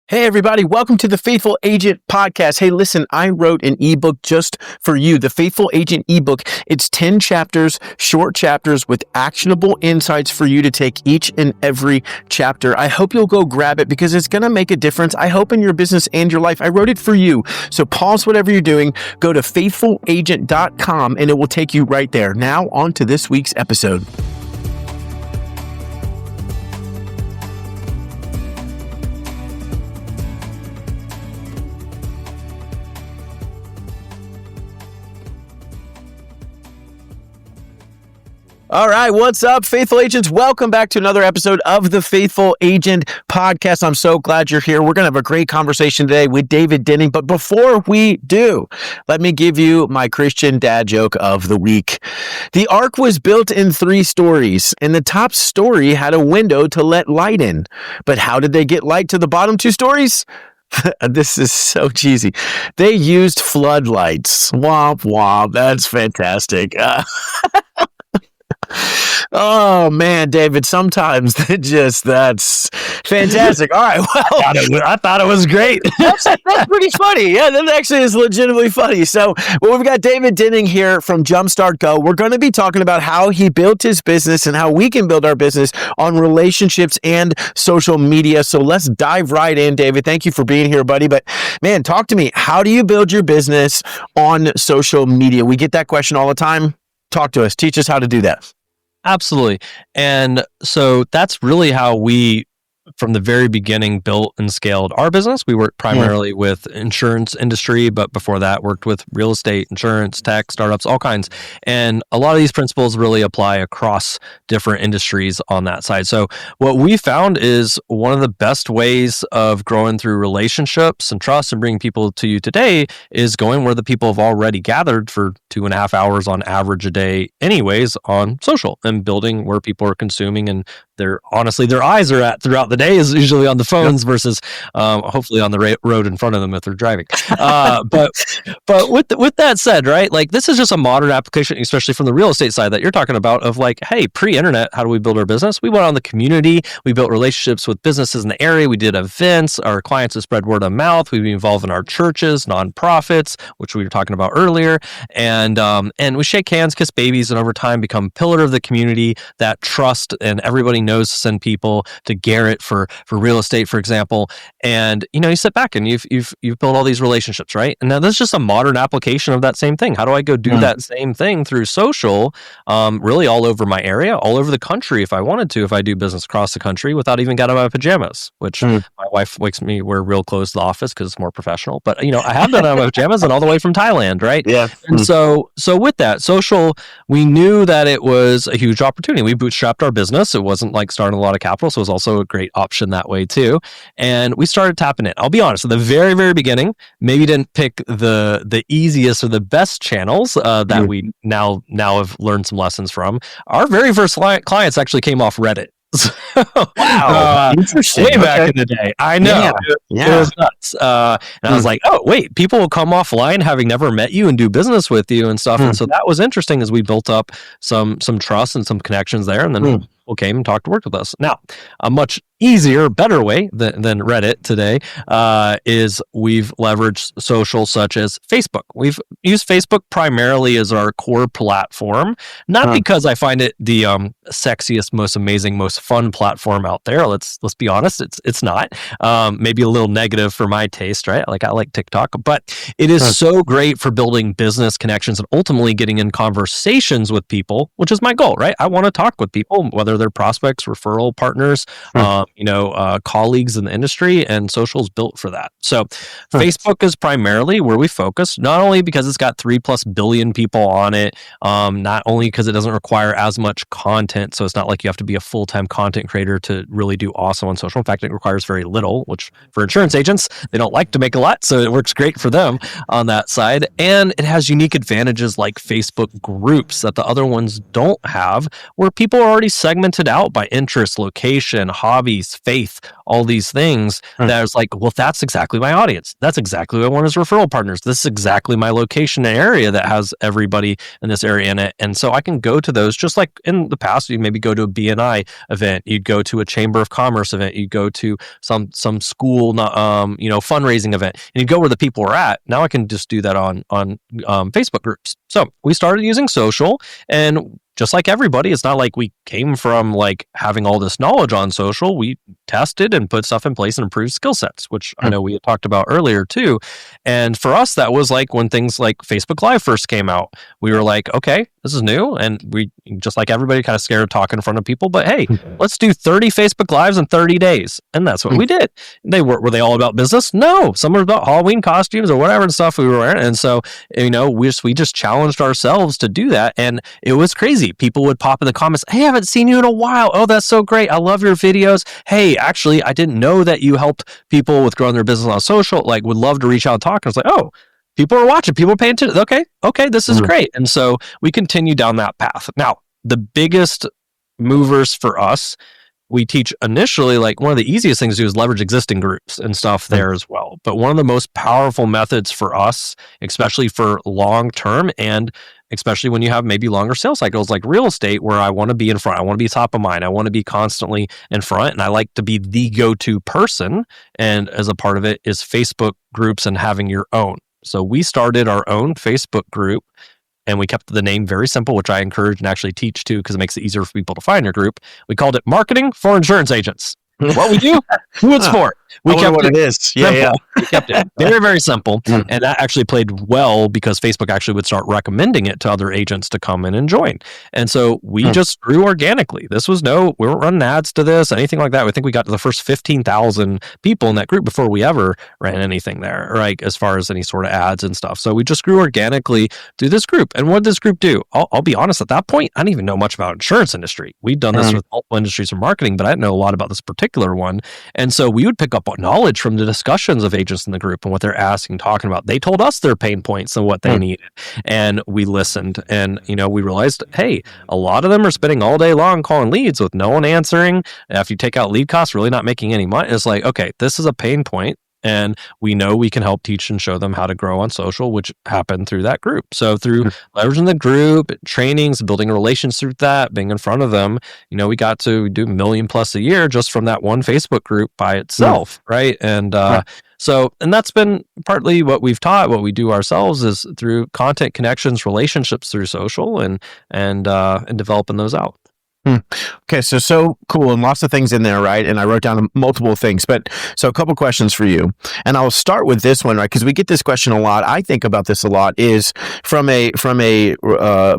Hey, everybody. Welcome to the Faithful Agent Podcast. Hey, listen, I wrote an ebook just for you, the Faithful Agent ebook. It's 10 chapters, short chapters with actionable insights for you to take each and every chapter. I hope you'll go grab it because it's going to make a difference. I hope in your business and your life. I wrote it for you. So pause whatever you're doing, go to faithfulagent.com, and it will take you right there. Now on to this week's episode. All right, what's up, Faithful Agents? Welcome back to another episode of the Faithful Agent Podcast. I'm so glad you're here. We're going to have a great conversation today with David Dinning. But before we do, let me give you my Christian dad joke of the week. The ark was built in 3 stories, and the top story had a window to let light in. But how did they get light to the bottom 2 stories? This is so cheesy. They used floodlights. Womp womp. That's fantastic. Oh man, David, sometimes that's fantastic. All right, well, I thought it was great. that's pretty funny. Yeah, that actually is legitimately funny. So, we've got David Dinning here from Jumpstart Go. We're going to be talking about how he built his business and how we can build our business on relationships and social media. So, let's dive right in, David. Thank you for being here, buddy. But man, talk to me. How do you build your business on social media? We get that question all the time. Talk to us. Teach us how to do that. Absolutely. And so that's really how we, from the very beginning, built and scaled our business. We worked primarily with insurance industry, but before that worked with real estate, insurance, tech, startups, all kinds. And a lot of these principles really apply across different industries on that side. So what we found is one of the best ways of growing through relationships and trust and bringing people to you today is going where the people have already gathered for 2.5 hours on average a day anyways on social, and building where people are consuming and their eyes are at throughout the day is usually on the phones versus hopefully on the road in front of them if they're driving. But with that said, right, like this is just a modern application, especially from the real estate side that you're talking about of like, hey, pre-internet, how do we build our business? We went on the community, we built relationships with businesses in the area, we did events, our clients have spread word of mouth, we've been involved in our churches, nonprofits, which we were talking about earlier, and we shake hands, kiss babies, and over time become pillar of the community, that trust, and everybody knows to send people to Garrett for real estate, for example. And you sit back and you've built all these relationships, right? And now this is just a modern application of that same thing. How do I go do that same thing through social, really all over my area, all over the country if I wanted to, if I do business across the country without even getting out of my pajamas, which my wife makes me wear real clothes to the office because it's more professional. But I have done out of my pajamas and all the way from Thailand, right? Yeah. And so with that social, we knew that it was a huge opportunity. We bootstrapped our business. It wasn't like starting a lot of capital, so it was also a great option that way too. And we started tapping it. I'll be honest, at the very, very beginning, maybe didn't pick the easiest or the best channels that we now have learned some lessons from. Our very first clients actually came off Reddit. Wow, interesting. Way back in the day. I know. Yeah. It was nuts. And I was like, oh, wait, people will come offline having never met you and do business with you and stuff. And so that was interesting as we built up some trust and some connections there. And then people came and talked to work with us. Now, a much easier, better way than Reddit today is we've leveraged social such as Facebook. We've used Facebook primarily as our core platform, not because I find it the sexiest, most amazing, most fun platform out there. Let's be honest, it's not. Maybe a little negative for my taste, right? Like I like TikTok, but it is so great for building business connections and ultimately getting in conversations with people, which is my goal, right? I want to talk with people, whether they're prospects, referral partners, colleagues in the industry, and social is built for that. So Facebook is primarily where we focus, not only because it's got 3+ billion people on it, not only because it doesn't require as much content. So it's not like you have to be a full-time content creator to really do awesome on social. In fact, it requires very little, which for insurance agents, they don't like to make a lot. So it works great for them on that side. And it has unique advantages like Facebook groups that the other ones don't have, where people are already segmented segmented out by interest, location, hobbies, faith, all these things. That I was like, well, that's exactly my audience. That's exactly what I want as referral partners. This is exactly my location and area that has everybody in this area in it. And so I can go to those, just like in the past, you maybe go to a BNI event, you'd go to a Chamber of Commerce event, you'd go to some school, fundraising event, and you go where the people are at. Now I can just do that on Facebook groups. So we started using social, and just like everybody, it's not like we came from like having all this knowledge on social. We tested and put stuff in place and improved skill sets, which I know we had talked about earlier too. And for us, that was like when things like Facebook Live first came out. We were like, okay, this is new. And we, just like everybody, kind of scared of talking in front of people. But hey, let's do 30 Facebook Lives in 30 days. And that's what we did. Were they all about business? No. Some were about Halloween costumes or whatever and stuff we were wearing. And so, we just challenged ourselves to do that. And it was crazy. People would pop in the comments, hey, I haven't seen you in a while. Oh, that's so great. I love your videos. Hey, actually, I didn't know that you helped people with growing their business on social. Like, would love to reach out and talk. I was like, oh, people are watching. People are paying attention. Okay, this is great. And so we continue down that path. Now, the biggest movers for us, we teach initially, like one of the easiest things to do is leverage existing groups and stuff there as well. But one of the most powerful methods for us, especially for long term, and especially when you have maybe longer sales cycles like real estate, where I want to be in front, I want to be top of mind, I want to be constantly in front, and I like to be the go-to person. And as a part of it is Facebook groups and having your own. So we started our own Facebook group, and we kept the name very simple, which I encourage and actually teach too, because it makes it easier for people to find your group. We called it Marketing for Insurance Agents. What we do, who it's for. We kept it simple. Yeah. We kept it very, very simple. And that actually played well because Facebook actually would start recommending it to other agents to come in and join. And so we just grew organically. We weren't running ads to this, anything like that. I think we got to the first 15,000 people in that group before we ever ran anything there, right? As far as any sort of ads and stuff. So we just grew organically through this group. And what did this group do? I'll be honest, at that point, I didn't even know much about insurance industry. We'd done this with multiple industries of marketing, but I didn't know a lot about this particular one. And so we would pick up knowledge from the discussions of agents in the group and what they're asking, talking about. They told us their pain points and what they needed. And we listened. And, we realized, hey, a lot of them are spending all day long calling leads with no one answering. If you take out lead costs, really not making any money. It's like, okay, this is a pain point. And we know we can help teach and show them how to grow on social, which happened through that group. So through leveraging the group, trainings, building relations through that, being in front of them, we got to do $1 million+ a year just from that one Facebook group by itself, right? And and that's been partly what we've taught. What we do ourselves is through content connections, relationships through social, and developing those out. Okay, so cool, and lots of things in there, right? And I wrote down multiple things, but so a couple questions for you, and I'll start with this one, right? Because we get this question a lot. I think about this a lot. Is from a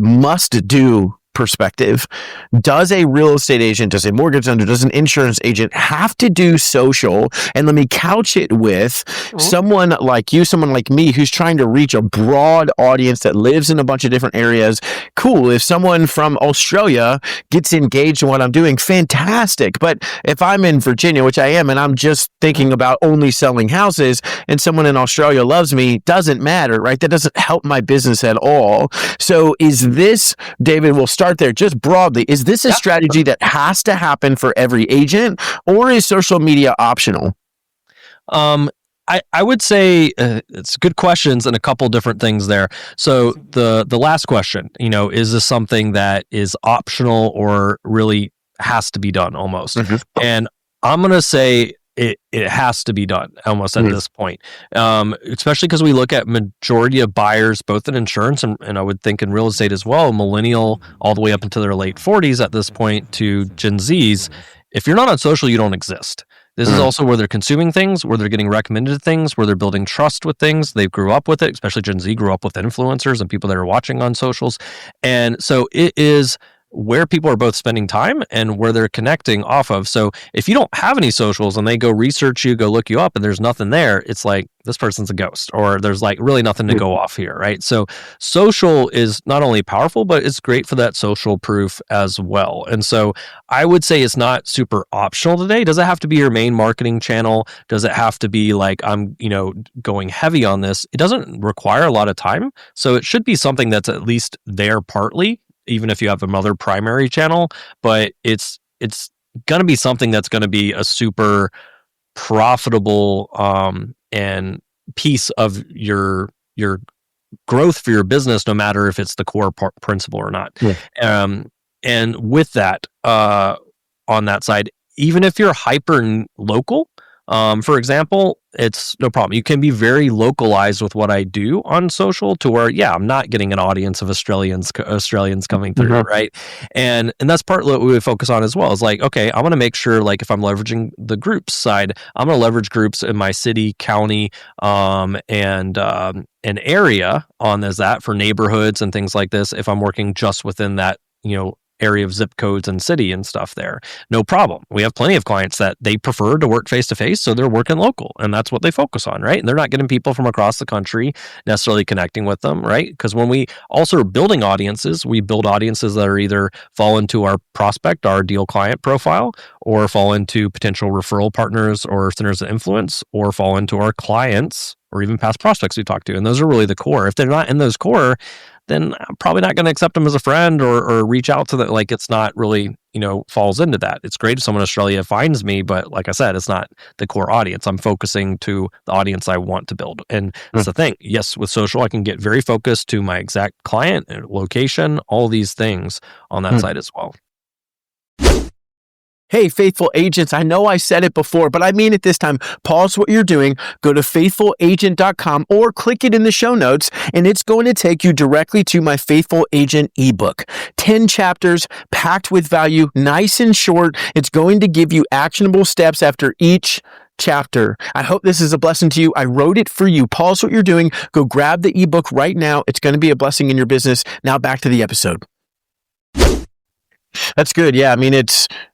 must do perspective, does a real estate agent, does a mortgage lender, does an insurance agent have to do social? And let me couch it with someone like you, someone like me, who's trying to reach a broad audience that lives in a bunch of different areas. Cool. If someone from Australia gets engaged in what I'm doing, fantastic. But if I'm in Virginia, which I am, and I'm just thinking about only selling houses, and someone in Australia loves me, doesn't matter, right? That doesn't help my business at all. So is this, David, we'll start there just broadly. Is this a strategy that has to happen for every agent, or is social media optional? I would say it's good questions and a couple different things there. So the last question, is this something that is optional or really has to be done almost? And I'm going to say it has to be done almost at this point, especially because we look at majority of buyers, both in insurance and I would think in real estate as well, millennial all the way up into their late 40s at this point to Gen Zs. If you're not on social, you don't exist. This is also where they're consuming things, where they're getting recommended things, where they're building trust with things. They grew up with it, especially Gen Z grew up with influencers and people that are watching on socials. And so it is where people are both spending time and where they're connecting off of. So if you don't have any socials and they go research you, go look you up, and there's nothing there, it's like, this person's a ghost, or there's like really nothing to go off here, right? So social is not only powerful, but it's great for that social proof as well. And so I would say it's not super optional today. Does it have to be your main marketing channel? Does it have to be like, I'm, going heavy on this? It doesn't require a lot of time. So it should be something that's at least there partly. even if you have another primary channel, but it's going to be something that's going to be a super profitable and piece of your growth for your business, no matter if it's the core principle or not. And with that, on that side, even if you're hyper local, for example, it's no problem. You can be very localized with what I do on social to where, I'm not getting an audience of Australians coming through, right? And that's part of what we would focus on as well. Is like, okay, I want to make sure, like, if I'm leveraging the groups side, I'm going to leverage groups in my city, county, and an area on as that for neighborhoods and things like this. If I'm working just within that, area of zip codes and city and stuff there, no problem. We have plenty of clients that they prefer to work face to face, so they're working local, and that's what they focus on, right? And they're not getting people from across the country necessarily connecting with them, right? Because when we also are building audiences, we build audiences that are either fall into our prospect, our ideal client profile, or fall into potential referral partners or centers of influence, or fall into our clients or even past prospects we talk to. And those are really the core. If they're not in those core, then I'm probably not going to accept them as a friend or reach out to them. Like, it's not really, falls into that. It's great if someone in Australia finds me, but like I said, it's not the core audience. I'm focusing to the audience I want to build. And that's the thing. Yes, with social, I can get very focused to my exact client and location, all these things on that side as well. Hey, faithful agents, I know I said it before, but I mean it this time. Pause what you're doing, go to faithfulagent.com or click it in the show notes, and it's going to take you directly to my Faithful Agent ebook. 10 chapters packed with value, nice and short. It's going to give you actionable steps after each chapter. I hope this is a blessing to you. I wrote it for you. Pause what you're doing, go grab the ebook right now. It's going to be a blessing in your business. Now back to the episode. That's good. Yeah. I mean,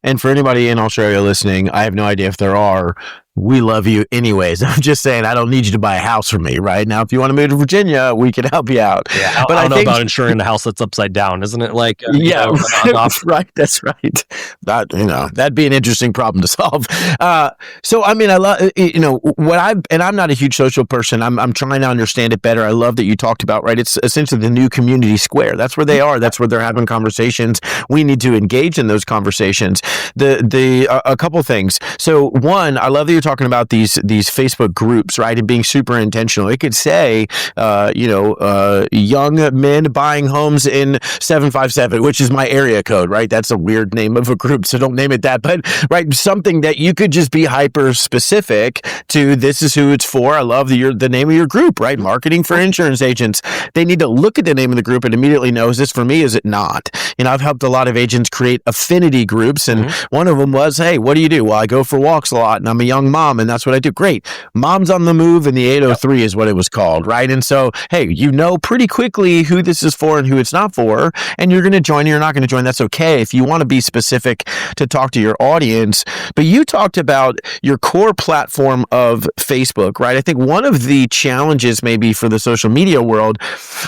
and for anybody in Australia listening, I have no idea if there are. We love you anyways. I'm just saying, I don't need you to buy a house for me right now. If you want to move to Virginia, we can help you out. Yeah, but I don't know about insuring the house that's upside down, isn't it? Like, right. That's right. That'd be an interesting problem to solve. So, I mean, I love, and I'm not a huge social person. I'm trying to understand it better. I love that you talked about, right? It's essentially the new community square. That's where they are. That's where they're having conversations. We need to engage in those conversations. A couple things. So one, I love that you're talking about these Facebook groups, right? And being super intentional. It could say, young men buying homes in 757, which is my area code, right? That's a weird name of a group, so don't name it that. But, right, something that you could just be hyper specific to. This is who it's for. I love the name of your group, right? Marketing for insurance agents. They need to look at the name of the group and immediately know, is this for me? Is it not? I've helped a lot of agents create affinity groups, and one of them was, hey, what do you do? Well, I go for walks a lot, and I'm a young mom, and that's what I do. Great. Mom's on the Move in the 803 is what it was called, right? And so, hey, pretty quickly who this is for and who it's not for, and you're going to join or you're not going to join. That's okay if you want to be specific to talk to your audience. But you talked about your core platform of Facebook, right? I think one of the challenges maybe for the social media world,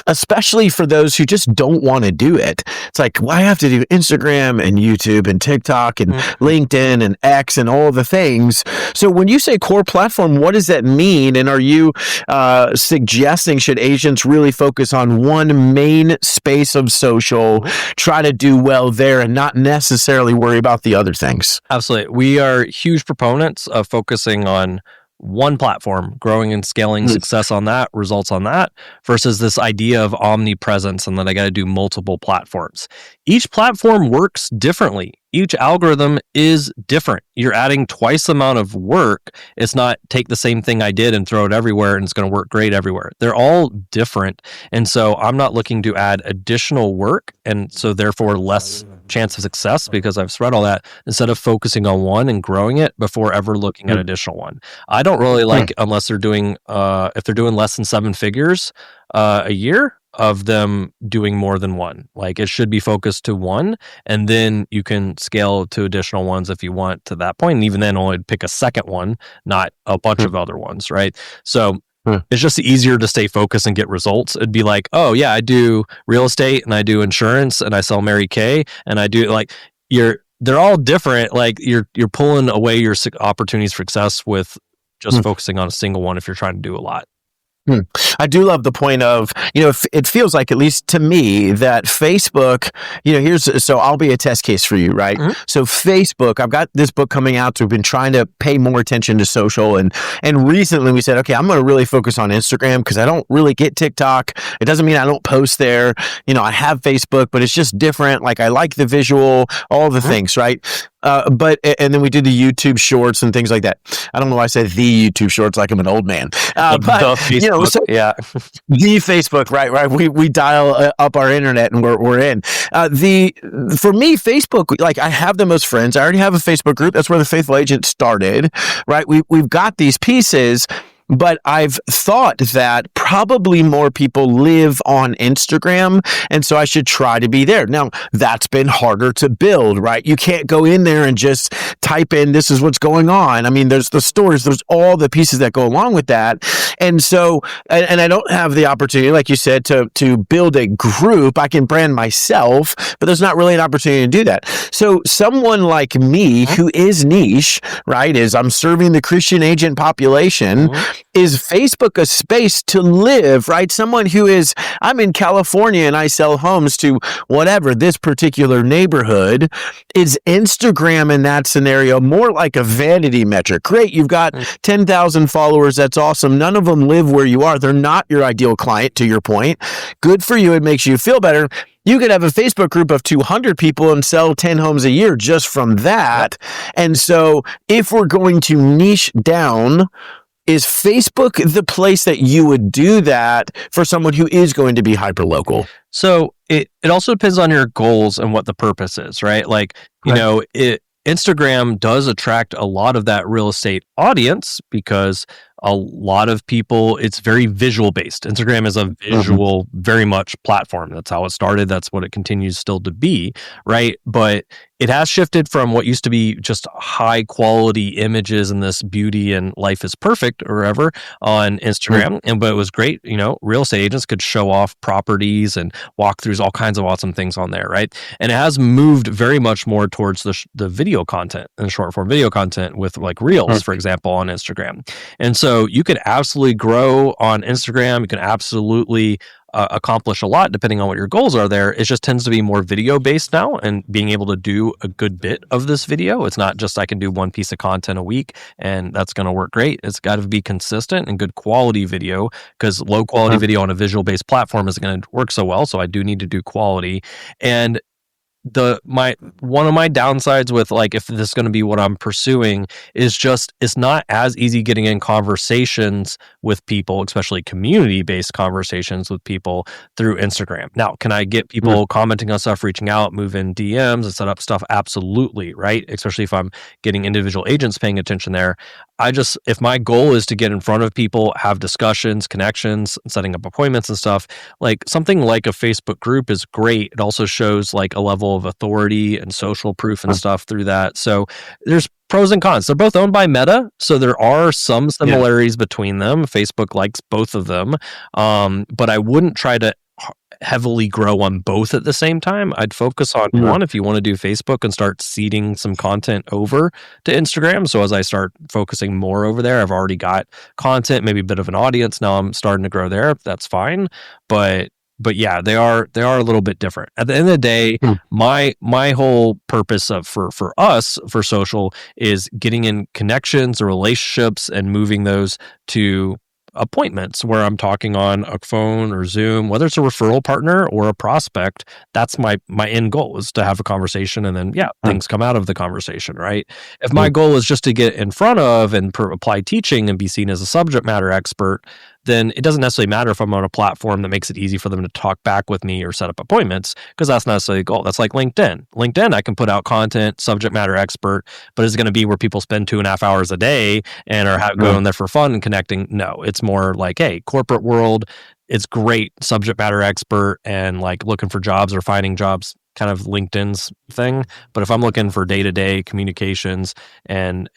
especially for those who just don't want to do it, it's like, well, I have to do Instagram and YouTube and TikTok and LinkedIn and X and all the things. So when you say core platform, what does that mean? And are you suggesting should agents really focus on one main space of social, try to do well there and not necessarily worry about the other things? Absolutely. We are huge proponents of focusing on one platform, growing and scaling success on that, results on that, versus this idea of omnipresence and that I got to do multiple platforms. Each platform works differently. Each algorithm is different. You're adding twice the amount of work. It's not take the same thing I did and throw it everywhere and it's going to work great everywhere. They're all different. And so I'm not looking to add additional work and so therefore less chance of success because I've spread all that instead of focusing on one and growing it before ever looking at additional one. I don't really like unless they're doing, if they're doing less than 7 figures a year, of them doing more than one. Like it should be focused to one, and then you can scale to additional ones if you want to that point. And even then only pick a second one, not a bunch of other ones, right? So it's just easier to stay focused and get results. It'd be like, oh yeah, I do real estate and I do insurance and I sell Mary Kay and I do like they're all different. Like you're pulling away your opportunities for success with just focusing on a single one if you're trying to do a lot. I do love the point of, it feels like, at least to me, that Facebook, so I'll be a test case for you, right? Mhm. So Facebook, I've got this book coming out, so we've been trying to pay more attention to social, and recently we said, okay, I'm going to really focus on Instagram because I don't really get TikTok. It doesn't mean I don't post there. I have Facebook, but it's just different. Like, I like the visual, all the things, right? And then we did the YouTube shorts and things like that. I don't know why I said the YouTube shorts like I'm an old man. But the Facebook, the Facebook, right. We dial up our internet and we're in. For me, Facebook, like, I have the most friends. I already have a Facebook group. That's where the Faithful Agent started, right? We've got these pieces. But I've thought that probably more people live on Instagram, and so I should try to be there. Now, that's been harder to build, right? You can't go in there and just type in, this is what's going on. I mean, there's the stories, there's all the pieces that go along with that. And so, and I don't have the opportunity, like you said, to build a group. I can brand myself, but there's not really an opportunity to do that. So someone like me who is niche, right, I'm serving the Christian agent population. Is Facebook a space to live, right? Someone who I'm in California and I sell homes to whatever, this particular neighborhood. Is Instagram in that scenario more like a vanity metric? Great, you've got 10,000 followers. That's awesome. None of them live where you are. They're not your ideal client, to your point. Good for you. It makes you feel better. You could have a Facebook group of 200 people and sell 10 homes a year just from that. And so if we're going to niche down, is Facebook the place that you would do that for someone who is going to be hyper-local? So it also depends on your goals and what the purpose is, right? Like, Instagram does attract a lot of that real estate audience because a lot of people, it's very visual based. Instagram is a visual, very much platform. That's how it started. That's what it continues still to be, right? But it has shifted from what used to be just high quality images and this beauty and life is perfect or whatever on Instagram. But it was great. Real estate agents could show off properties and walkthroughs, all kinds of awesome things on there, right? And it has moved very much more towards the video content and short form video content with like Reels, for example, on Instagram. And so you could absolutely grow on Instagram. You can absolutely accomplish a lot depending on what your goals are there. It just tends to be more video based now, and being able to do a good bit of this video. It's not just I can do one piece of content a week and that's going to work great. It's got to be consistent and good quality video, because low quality video on a visual based platform isn't going to work so well. So I do need to do quality. And one of my downsides with, like, if this is going to be what I'm pursuing, is just it's not as easy getting in conversations with people, especially community-based conversations with people through Instagram. Now, can I get people commenting on stuff, reaching out, move in DMs and set up stuff? Absolutely, right? Especially if I'm getting individual agents paying attention there. If my goal is to get in front of people, have discussions, connections, setting up appointments and stuff, like something like a Facebook group is great. It also shows like a level of authority and social proof and stuff through that. So there's pros and cons. They're both owned by Meta, so there are some similarities between them. Facebook likes both of them, but I wouldn't try to heavily grow on both at the same time. I'd focus on one if you want to do Facebook and start seeding some content over to Instagram. So as I start focusing more over there, I've already got content, maybe a bit of an audience. Now I'm starting to grow there. That's fine. But yeah, they are a little bit different. At the end of the day, my whole purpose for us for social is getting in connections or relationships and moving those to appointments where I'm talking on a phone or Zoom, whether it's a referral partner or a prospect. That's my end goal, is to have a conversation, and then things come out of the conversation, right? If my goal is just to get in front of and apply teaching and be seen as a subject matter expert, then it doesn't necessarily matter if I'm on a platform that makes it easy for them to talk back with me or set up appointments, because that's not necessarily a goal. That's like LinkedIn. LinkedIn, I can put out content, subject matter expert, but is it going to be where people spend 2.5 hours a day and are going there for fun and connecting? No, it's more like, hey, corporate world, it's great, subject matter expert and like looking for jobs or finding jobs, kind of LinkedIn's thing. But if I'm looking for day-to-day communications and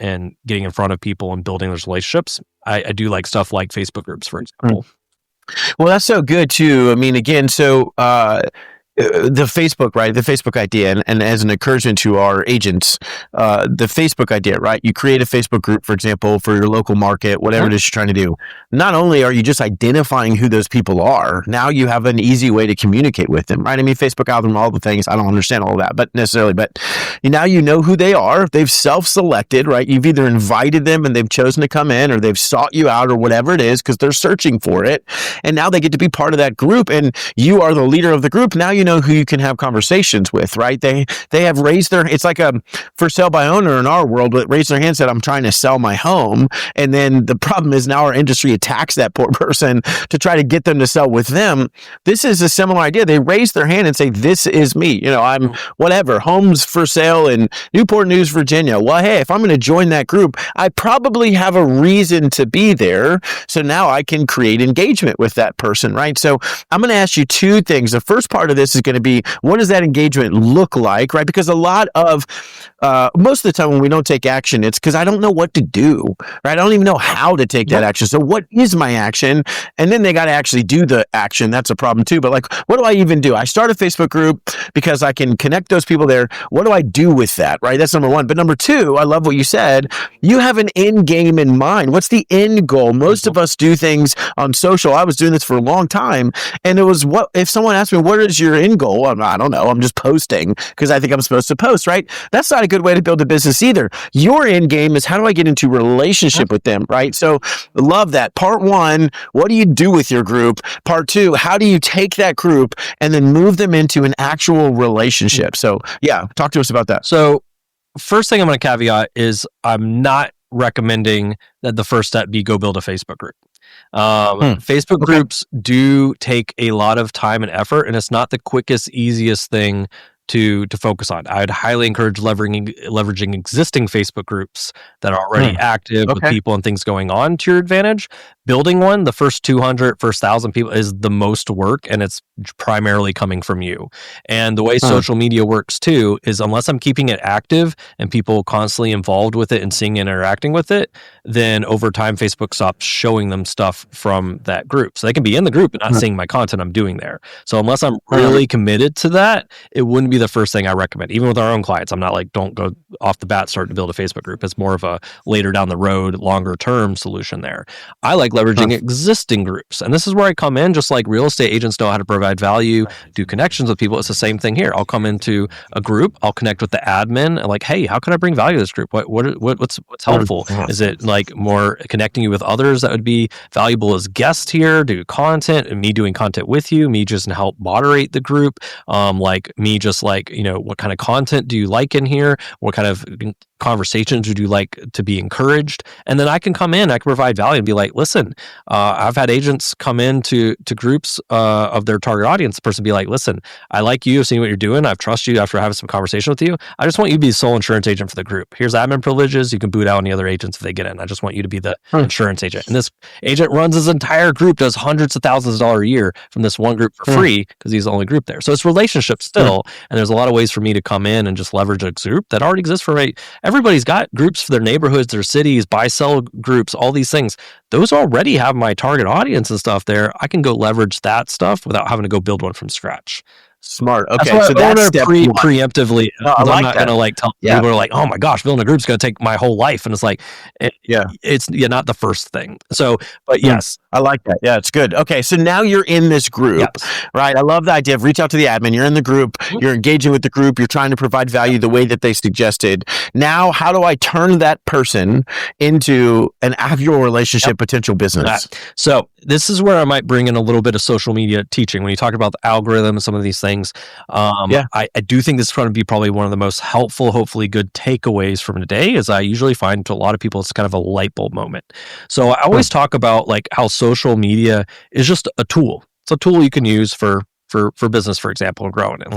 getting in front of people and building those relationships, I do like stuff like Facebook groups, for example. Well, that's so good too. I mean, again, so the Facebook, right? The Facebook idea, and as an encouragement to our agents, the Facebook idea, right? You create a Facebook group, for example, for your local market, whatever it is you're trying to do. Not only are you just identifying who those people are, now you have an easy way to communicate with them, right? I mean, Facebook algorithm, all the things. I don't understand all of that, but necessarily, but now you know who they are. They've self-selected, right? You've either invited them and they've chosen to come in, or they've sought you out, or whatever it is, because they're searching for it. And now they get to be part of that group, and you are the leader of the group. Now you know who you can have conversations with, right? They have raised their, it's like a for sale by owner in our world, but raised their hand, said, I'm trying to sell my home. And then the problem is now our industry attacks that poor person to try to get them to sell with them. This is a similar idea. They raise their hand and say, this is me. You know, I'm whatever, homes for sale in Newport News, Virginia. Well, hey, if I'm going to join that group, I probably have a reason to be there. So now I can create engagement with that person, right? So I'm going to ask you two things. The first part of this is going to be, what does that engagement look like, right? Because a lot of, most of the time when we don't take action, it's because I don't know what to do, right? I don't even know how to take that action. So what is my action? And then they got to actually do the action. That's a problem too. But like, what do I even do? I start a Facebook group because I can connect those people there. What do I do with that, right? That's number one. But number two, I love what you said. You have an end game in mind. What's the end goal? Most of us do things on social. I was doing this for a long time. And it was, what if someone asked me, what is your end goal? I don't know. I'm just posting because I think I'm supposed to post, right? That's not a good way to build a business either. Your end game is, how do I get into relationship with them, right? So love that. Part one, what do you do with your group? Part two, how do you take that group and then move them into an actual relationship? So yeah, talk to us about that. So first thing I'm going to caveat is I'm not recommending that the first step be go build a Facebook group. Facebook groups do take a lot of time and effort, and it's not the quickest, easiest thing to focus on. I would highly encourage leveraging existing Facebook groups that are already active with people and things going on to your advantage. Building one, the first 200, first 1,000 people is the most work, and it's primarily coming from you. And the way social media works too is, unless I'm keeping it active and people constantly involved with it and seeing and interacting with it, then over time Facebook stops showing them stuff from that group. So they can be in the group but not seeing my content I'm doing there. So unless I'm really committed to that, it wouldn't be the first thing I recommend. Even with our own clients, I'm not like, don't go off the bat start to build a Facebook group. It's more of a later down the road, longer term solution there. I like leveraging existing groups. And this is where I come in, just like real estate agents know how to provide value, do connections with people. It's the same thing here. I'll come into a group, I'll connect with the admin and like, hey, how can I bring value to this group? What's helpful? Is it like more connecting you with others that would be valuable as guests here, do content, and me doing content with you, me just help moderate the group, like me just like, you know, what kind of content do you like in here? What kind of conversations would you like to be encouraged? And then I can come in, I can provide value and be like, listen, I've had agents come into groups of their target audience. The person be like, listen, I like you, I've seen what you're doing, I've trusted you after having some conversation with you. I just want you to be the sole insurance agent for the group. Here's admin privileges. You can boot out any other agents if they get in. I just want you to be the insurance agent. And this agent runs his entire group, does hundreds of thousands of dollars a year from this one group for free because he's the only group there. So it's relationships still. And there's a lot of ways for me to come in and just leverage a group that already exists for me. Everybody's got groups for their neighborhoods, their cities, buy-sell groups, all these things. Those already have my target audience and stuff there. I can go leverage that stuff without having to go build one from scratch. Smart. Okay, so that's preemptively. No, I like I'm not going to like tell people are like, oh my gosh, building a group's going to take my whole life, and it's like, it's not the first thing. So, but yes, I like that. Yeah, it's good. Okay, so now you're in this group, right? I love the idea of reach out to the admin. You're in the group. You're engaging with the group. You're trying to provide value the way that they suggested. Now, how do I turn that person into an actual relationship, potential business? So this is where I might bring in a little bit of social media teaching when you talk about the algorithm and some of these things. I do think this is going to be probably one of the most helpful, hopefully good takeaways from today, as I usually find to a lot of people, it's kind of a light bulb moment. So I always talk about like how social media is just a tool. It's a tool you can use for business, for example, and growing. And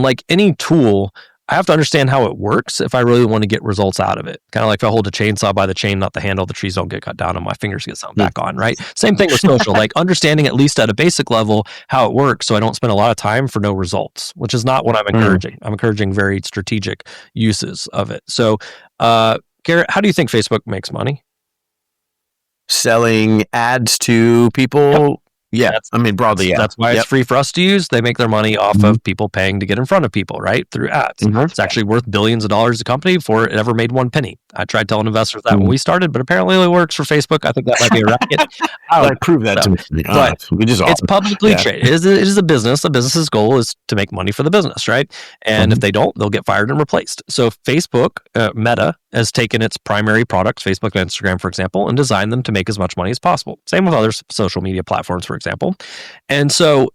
like any tool, I have to understand how it works if I really want to get results out of it. Kind of like if I hold a chainsaw by the chain, not the handle, the trees don't get cut down and my fingers get sewn back on, right? Same thing with social, like understanding at least at a basic level how it works so I don't spend a lot of time for no results, which is not what I'm encouraging. I'm encouraging very strategic uses of it. So, Garrett, how do you think Facebook makes money? Selling ads to people. Yeah. I mean, broadly, yeah. That's why it's free for us to use. They make their money off of people paying to get in front of people, right? Through ads. It's actually worth billions of dollars a company before it ever made one penny. I tried telling investors that when we started, but apparently it works for Facebook. I think that might be a racket. Like, prove that to me. But it's publicly traded. It is a business. The business's goal is to make money for the business, right? And if they don't, they'll get fired and replaced. So Facebook, Meta, has taken its primary products, Facebook and Instagram, for example, and designed them to make as much money as possible. Same with other social media platforms, for example. And so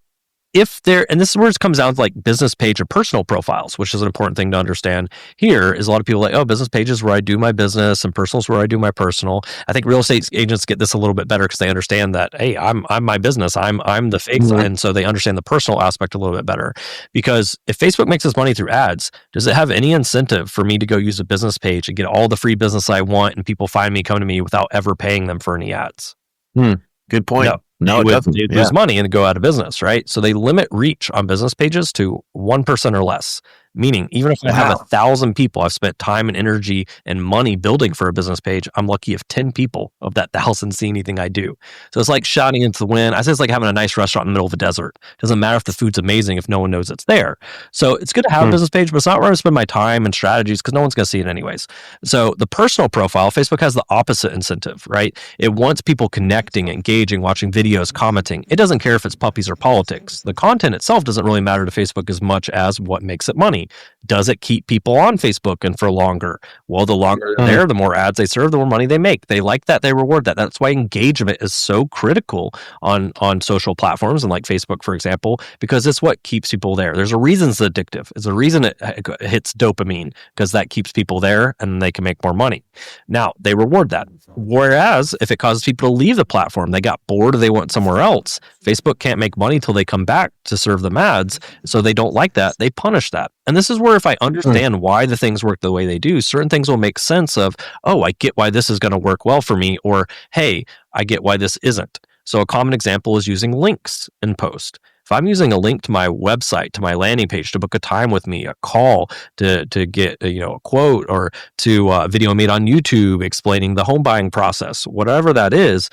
and this is where it comes down to like business page and personal profiles, which is an important thing to understand here, is a lot of people are like, oh, business page is where I do my business and personal is where I do my personal. I think real estate agents get this a little bit better because they understand that, hey, I'm my business. I'm the face. And so they understand the personal aspect a little bit better. Because if Facebook makes its money through ads, does it have any incentive for me to go use a business page and get all the free business I want and people find me, come to me without ever paying them for any ads? Good point. No, it doesn't. They'd lose money and go out of business, right? So they limit reach on business pages to 1% or less. Meaning, even if I have 1,000 people, I've spent time and energy and money building for a business page, I'm lucky if 10 people of that 1,000 see anything I do. So it's like shouting into the wind. I say it's like having a nice restaurant in the middle of a desert. It doesn't matter if the food's amazing if no one knows it's there. So it's good to have a business page, but it's not where I spend my time and strategies because no one's going to see it anyways. So the personal profile, Facebook has the opposite incentive, right? It wants people connecting, engaging, watching videos, commenting. It doesn't care if it's puppies or politics. The content itself doesn't really matter to Facebook as much as what makes it money. Does it keep people on Facebook and for longer? Well, the longer they're there, the more ads they serve, the more money they make. They like that. They reward that. That's why engagement is so critical on social platforms and like Facebook, for example, because it's what keeps people there. There's a reason it's addictive. It's a reason it hits dopamine because that keeps people there and they can make more money. Now, they reward that. Whereas if it causes people to leave the platform, they got bored or they went somewhere else, Facebook can't make money until they come back to serve them ads. So they don't like that. They punish that. And this is where if I understand why the things work the way they do, certain things will make sense of, oh, I get why this is going to work well for me, or, hey, I get why this isn't. So a common example is using links in post. If I'm using a link to my website, to my landing page, to book a time with me, a call, to get a quote, or to a video made on YouTube explaining the home buying process, whatever that is,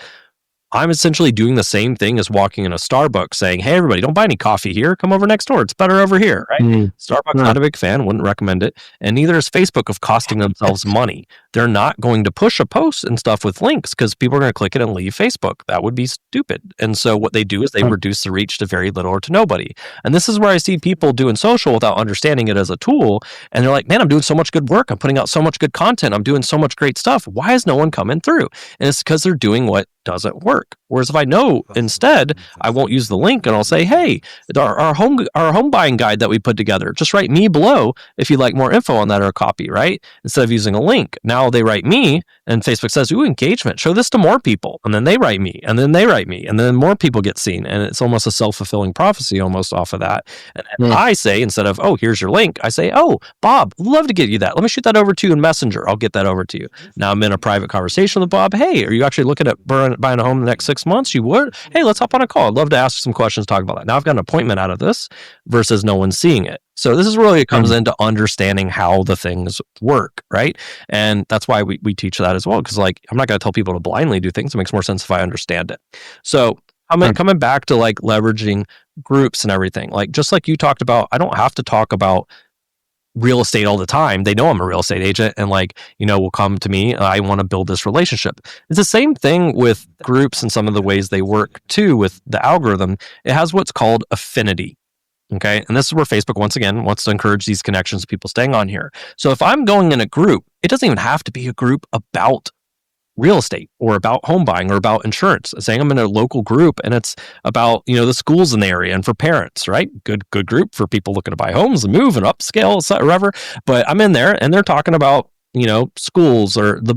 I'm essentially doing the same thing as walking in a Starbucks saying, hey, everybody, don't buy any coffee here. Come over next door. It's better over here, right? Starbucks, not a big fan, wouldn't recommend it. And neither is Facebook of costing themselves money. They're not going to push a post and stuff with links because people are going to click it and leave Facebook. That would be stupid. And so what they do is they reduce the reach to very little or to nobody. And this is where I see people doing social without understanding it as a tool. And they're like, man, I'm doing so much good work. I'm putting out so much good content. I'm doing so much great stuff. Why is no one coming through? And it's because they're doing what doesn't work. Whereas if I know instead, I won't use the link and I'll say, hey, our home buying guide that we put together, just write me below if you'd like more info on that or a copy, right? Instead of using a link. Now they write me and Facebook says, ooh, engagement, show this to more people. And then they write me and then they write me and then more people get seen. And it's almost a self-fulfilling prophecy almost off of that. And I say, instead of, oh, here's your link, I say, oh, Bob, love to get you that. Let me shoot that over to you in Messenger. I'll get that over to you. Now I'm in a private conversation with Bob. Hey, are you actually looking at buying a home in the next 6 months? You would? Hey, let's hop on a call. I'd love to ask some questions, talk about that. Now I've got an appointment out of this versus no one seeing it. So this is really, it comes into understanding how the things work, right? And that's why we teach that as well. Because like, I'm not going to tell people to blindly do things. It makes more sense if I understand it. So coming back to like leveraging groups and everything, like just like you talked about, I don't have to talk about real estate all the time. They know I'm a real estate agent and like, will come to me. I want to build this relationship. It's the same thing with groups and some of the ways they work too with the algorithm. It has what's called affinity. Okay. And this is where Facebook, once again, wants to encourage these connections, people staying on here. So if I'm going in a group, it doesn't even have to be a group about real estate or about home buying or about insurance. Saying I'm in a local group and it's about, the schools in the area and for parents, right? Good group for people looking to buy homes and move and upscale, whatever. But I'm in there and they're talking about, schools or the,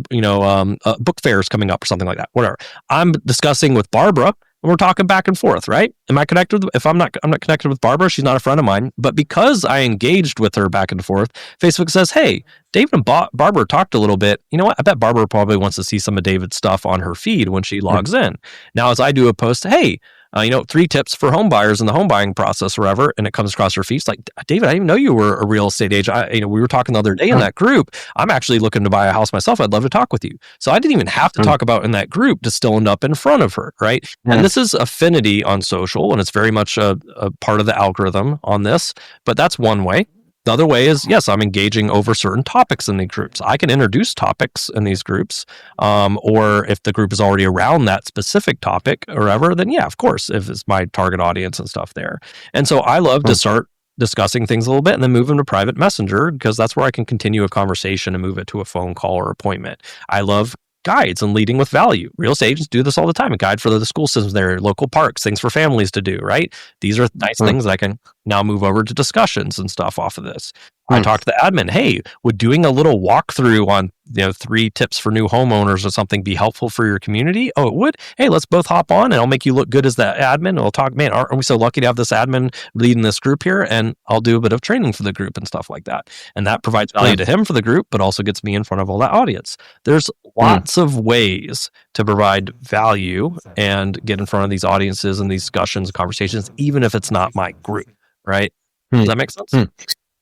book fairs coming up or something like that, whatever. I'm discussing with Barbara and we're talking back and forth, right? Am I connected? I'm not connected with Barbara. She's not a friend of mine. But because I engaged with her back and forth, Facebook says, hey, David and Barbara talked a little bit. You know what? I bet Barbara probably wants to see some of David's stuff on her feed when she logs in. Now, as I do a post, hey, 3 tips for home buyers in the home buying process or whatever, and it comes across your feed. It's like, David, I didn't know you were a real estate agent. We were talking the other day in that group. I'm actually looking to buy a house myself. I'd love to talk with you. So I didn't even have to talk about in that group to still end up in front of her, right? And this is affinity on social, and it's very much a part of the algorithm on this, but that's one way. The other way is, yes, I'm engaging over certain topics in the groups. I can introduce topics in these groups, or if the group is already around that specific topic or whatever, then yeah, of course, if it's my target audience and stuff there. And so I love to start discussing things a little bit and then move them to private messenger, because that's where I can continue a conversation and move it to a phone call or appointment. I love guides and leading with value. Real estate agents do this all the time. A guide for the school systems there, local parks, things for families to do, right? These are nice things that I can now move over to discussions and stuff off of this. I talked to the admin, hey, would doing a little walkthrough on 3 tips for new homeowners or something be helpful for your community? Oh, it would? Hey, let's both hop on and I'll make you look good as the admin. And we'll talk, man, aren't we so lucky to have this admin leading this group here? And I'll do a bit of training for the group and stuff like that. And that provides value to him for the group, but also gets me in front of all that audience. There's lots of ways to provide value and get in front of these audiences and these discussions and conversations, even if it's not my group, right? Does that make sense?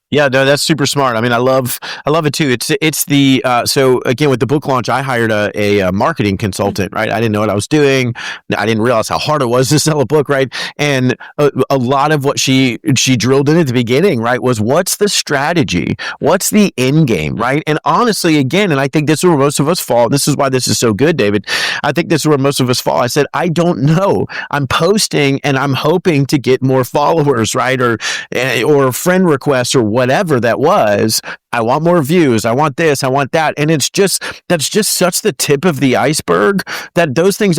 Yeah, no, that's super smart. I mean, I love it too. It's the so again with the book launch, I hired a marketing consultant, right? I didn't know what I was doing. I didn't realize how hard it was to sell a book, right? And a lot of what she drilled in at the beginning, right, was what's the strategy? What's the end game, right? And honestly, again, and I think this is where most of us fall. This is why this is so good, David. I think this is where most of us fall. I said, I don't know. I'm posting and I'm hoping to get more followers, right, or friend requests or whatever that was. I want more views. I want this. I want that. And that's just such the tip of the iceberg that those things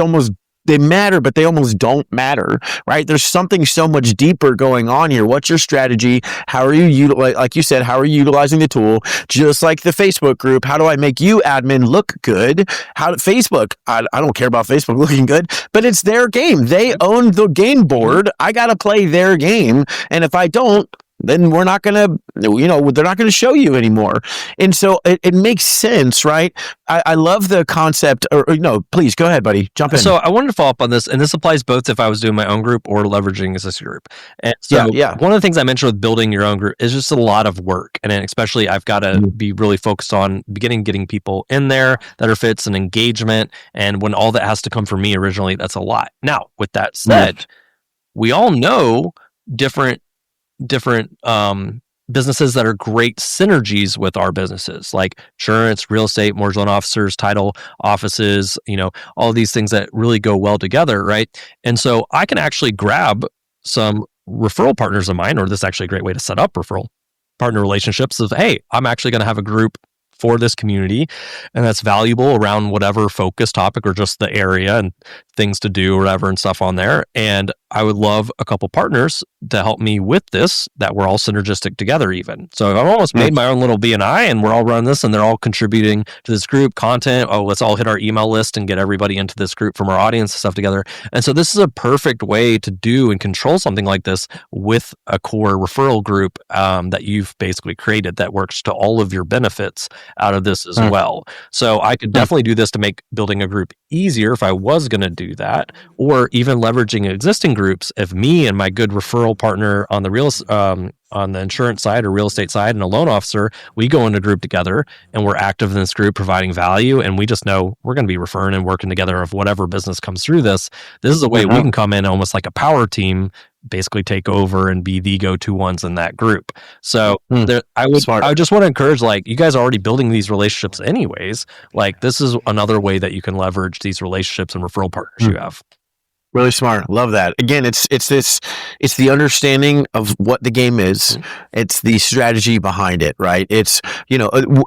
they matter, but they almost don't matter, right? There's something so much deeper going on here. What's your strategy? How are you, like you said, how are you utilizing the tool? Just like the Facebook group, how do I make you admin look good? Facebook, I don't care about Facebook looking good, but it's their game. They own the game board. I got to play their game. And if I don't, then we're not going to, they're not going to show you anymore. And so it makes sense, right? I love the concept, or no, please go ahead, buddy. Jump in. So I wanted to follow up on this, and this applies both if I was doing my own group or leveraging a group. And so one of the things I mentioned with building your own group is just a lot of work. And then especially I've got to be really focused on getting people in there that are fits and engagement. And when all that has to come from me originally, that's a lot. Now, with that said, we all know different businesses that are great synergies with our businesses, like insurance, real estate, mortgage loan officers, title offices, all these things that really go well together, right? And so I can actually grab some referral partners of mine, or this is actually a great way to set up referral partner relationships of, hey, I'm actually going to have a group for this community, and that's valuable around whatever focus topic or just the area and things to do or whatever and stuff on there. And I would love a couple partners to help me with this, that we're all synergistic together even. So I've almost made my own little BNI, and we're all running this and they're all contributing to this group content. Oh, let's all hit our email list and get everybody into this group from our audience and stuff together. And so this is a perfect way to do and control something like this with a core referral group that you've basically created that works to all of your benefits out of this as well. So I could definitely do this to make building a group easier if I was going to do that, or even leveraging existing groups. If me and my good referral partner on the on the insurance side or real estate side and a loan officer, we go into a group together and we're active in this group providing value, and we just know we're going to be referring and working together of whatever business comes through this. This is a way we can come in almost like a power team, basically take over and be the go-to ones in that group. So I would just want to encourage, like, you guys are already building these relationships anyways. Like, this is another way that you can leverage these relationships and referral partners you have. Really smart. Love that. Again, it's the understanding of what the game is. It's the strategy behind it, right? It's,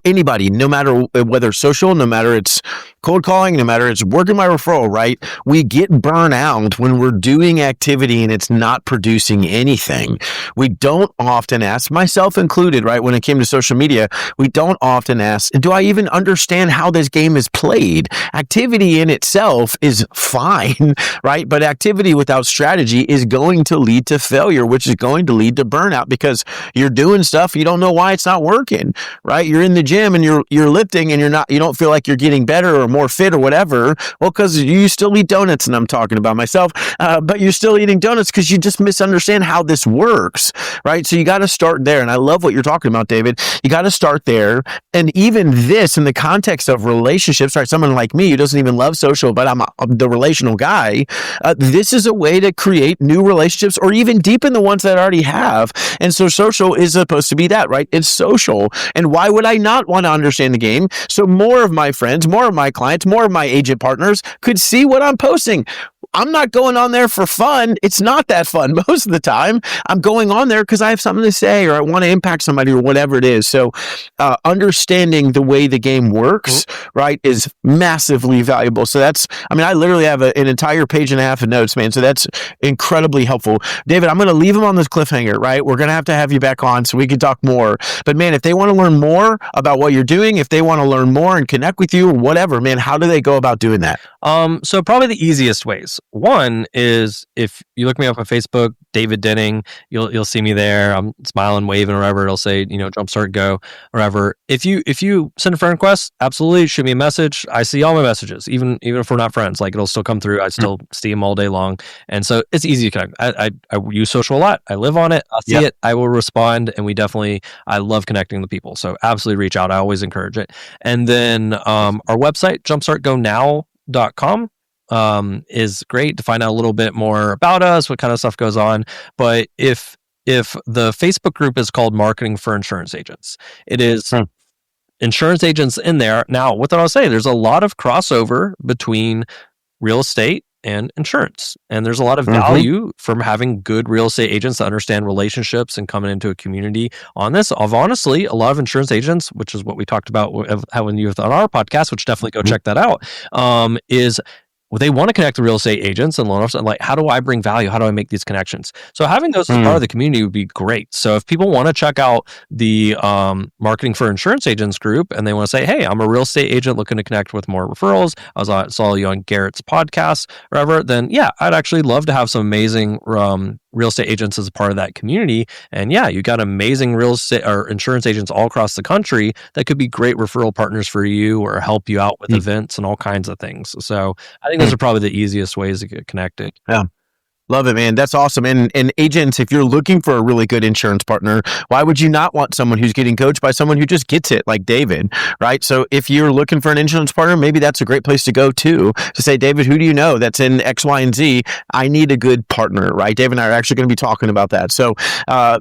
anybody, no matter whether social, no matter it's cold calling, no matter it's working my referral, right? We get burnt out when we're doing activity and it's not producing anything. We don't often ask, myself included, right? When it came to social media, we don't often ask, do I even understand how this game is played? Activity in itself is fine, right? But activity without strategy is going to lead to failure, which is going to lead to burnout, because you're doing stuff, you don't know why it's not working, right? You're in the gym and you're lifting and you don't feel like you're getting better or more fit or whatever. Well, because you still eat donuts, and I'm talking about myself, but you're still eating donuts because you just misunderstand how this works, right? So you got to start there. And I love what you're talking about, David. You got to start there. And even this in the context of relationships, right? Someone like me who doesn't even love social, but I'm the relational guy. This is a way to create new relationships or even deepen the ones that I already have. And so social is supposed to be that, right? It's social. And why would I not want to understand the game? So more of my friends, more of my clients, more of my agent partners could see what I'm posting. I'm not going on there for fun. It's not that fun most of the time. I'm going on there because I have something to say or I want to impact somebody or whatever it is. So understanding the way the game works, right, is massively valuable. So I literally have an entire page and a half of notes, man. So that's incredibly helpful. David, I'm going to leave them on this cliffhanger, right? We're going to have you back on so we can talk more. But man, if they want to learn more about what you're doing, if they want to learn more and connect with you or whatever, man, how do they go about doing that? So probably the easiest ways. One is if you look me up on Facebook, David Denning, you'll see me there. I'm smiling, waving, or whatever. It'll say, Jumpstart Go, or whatever. If you send a friend request, absolutely shoot me a message. I see all my messages, even if we're not friends. Like it'll still come through. I still see them all day long, and so it's easy to connect. I use social a lot. I live on it. I'll see it. I will respond, and I love connecting with people. So absolutely reach out. I always encourage it. And then our website, jumpstartgonow.com. Is great to find out a little bit more about us, what kind of stuff goes on. But if the Facebook group is called Marketing for Insurance Agents, it is insurance agents in there. Now, what did I say? There's a lot of crossover between real estate and insurance. And there's a lot of value from having good real estate agents that understand relationships and coming into a community on this. Honestly, a lot of insurance agents, which is what we talked about having you on our podcast, which definitely go check that out, they want to connect to real estate agents and loan officers. And like, how do I bring value? How do I make these connections? So having those as part of the community would be great. So if people want to check out the Marketing for Insurance Agents group and they want to say, hey, I'm a real estate agent looking to connect with more referrals. I saw you on Garrett's podcast or whatever, then yeah, I'd actually love to have some amazing real estate agents as a part of that community. And yeah, you got amazing real estate or insurance agents all across the country that could be great referral partners for you or help you out with events and all kinds of things. So I think those are probably the easiest ways to get connected. Yeah. Love it, man. That's awesome. And agents, if you're looking for a really good insurance partner, why would you not want someone who's getting coached by someone who just gets it like David, right? So if you're looking for an insurance partner, maybe that's a great place to go to say, David, who do you know that's in X, Y, and Z? I need a good partner, right? David and I are actually going to be talking about that. So,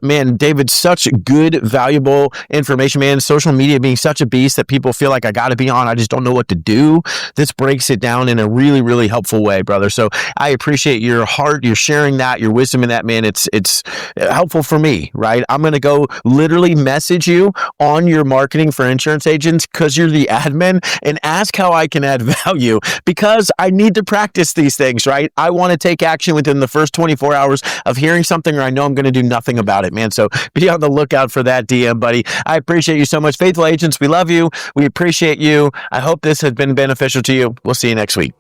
man, David, such good, valuable information, man. Social media being such a beast that people feel like I got to be on. I just don't know what to do. This breaks it down in a really, really helpful way, brother. So I appreciate your heart, your sharing that, your wisdom in that, man. It's helpful for me, right? I'm going to go literally message you on your Marketing for Insurance Agents because you're the admin and ask how I can add value because I need to practice these things, right? I want to take action within the first 24 hours of hearing something or I know I'm going to do nothing about it, man. So be on the lookout for that DM, buddy. I appreciate you so much. Faithful agents, we love you. We appreciate you. I hope this has been beneficial to you. We'll see you next week.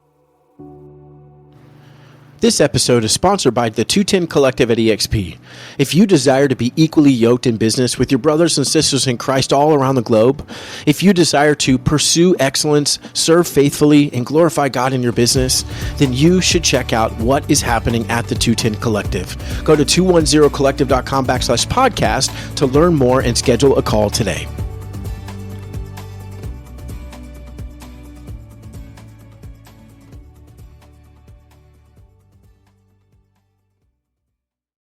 This episode is sponsored by the 210 Collective at EXP. If you desire to be equally yoked in business with your brothers and sisters in Christ all around the globe, if you desire to pursue excellence, serve faithfully, and glorify God in your business, then you should check out what is happening at the 210 Collective. Go to 210collective.com/podcast to learn more and schedule a call today.